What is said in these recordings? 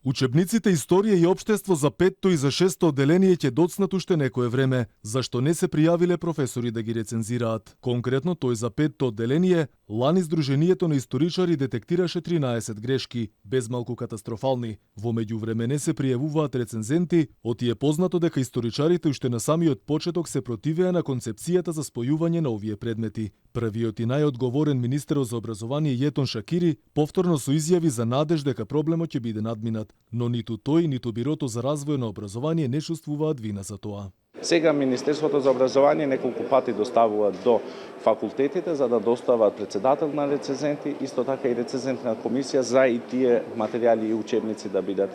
Учебниците историја и општество за 5-то и за 6-то одделение ќе доцнат уште некое време, зашто не се пријавиле професори да ги рецензираат. Конкретно тој за 5-то одделение, лани Сдруженијето на историчари детектираше 13 грешки, безмалку катастрофални. Во меѓувреме не се пријавуваат рецензенти, оти е познато дека историчарите уште на самиот почеток се противеа на концепцијата за спојување на овие предмети. Првиот и најодговорен министер за образование Јетон Шакири повторно со изјави за надеж дека проблемот ќе биде надминат, но ниту тој, ниту Бирото за развој на образование не чувствуваат вина за тоа. Сега Министерството за образование неколку пати доставува до факултетите за да достават председател на рецензенти, исто така и рецензентна комисија за и тие материјали и учебници да бидат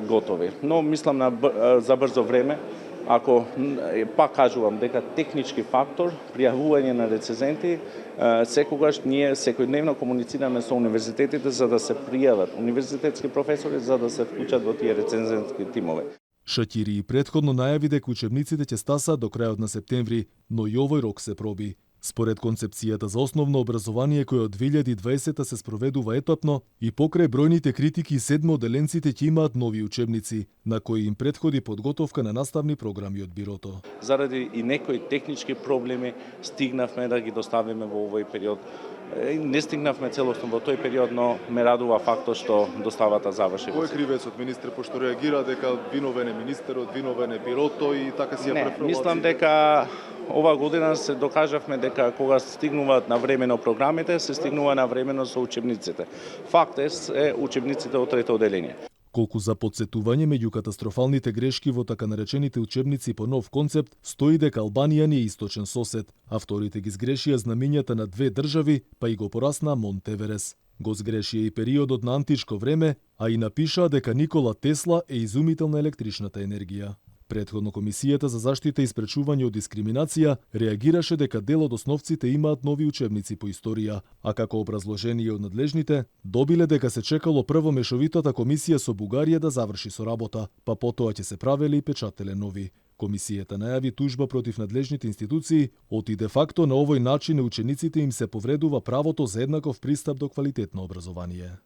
готови. Но мислам за брзо време, ако пак кажувам дека технички фактор, пријавување на рецензенти, секогаш ние секојдневно комуницираме со универзитетите за да се пријават универзитетски професори за да се вклучат во тие рецензентски тимове. Шакири и претходно најави дека учебниците ќе стасаат до крајот на септември, но и овој рок се проби. Според концепцијата за основно образование која од 2020 се спроведува етапно и покрај бројните критики, седмоделенците ќе имаат нови учебници, на кои им претходи подготовка на наставни програми од Бирото. Заради и некои технички проблеми стигнавме да ги доставиме во овој период. Не стигнавме целосно во тој период, но ме радува фактот што доставата заврши. Кој е кривецот, министре, пошто реагира дека виновен е министерот, виновен е Бирото и така си ја префрлација? Мислам дека ова година се докажавме дека кога стигнуваат на времено програмите, се стигнува на времено со учебниците. Факт е учебниците од трето одделение. Колку за подсетување меѓу катастрофалните грешки во така наречените учебници по нов концепт, стои дека Албанија не е источен сосед, а вторите ги сгрешија знамињата на две држави, па и го порасна Монт Еверес. Го сгрешија и периодот на античко време, а и напишаа дека Никола Тесла е изумител на електричната енергија. Претходно Комисијата за заштита и спречување од дискриминација реагираше дека дел од основците имаат нови учебници по историја, а како образложение од надлежните, добиле дека се чекало прво мешовитата комисија со Бугарија да заврши со работа, па потоа ќе се правеле и печателе нови. Комисијата најави тужба против надлежните институции, оти де факто на овој начин учениците им се повредува правото за еднаков пристап до квалитетно образование.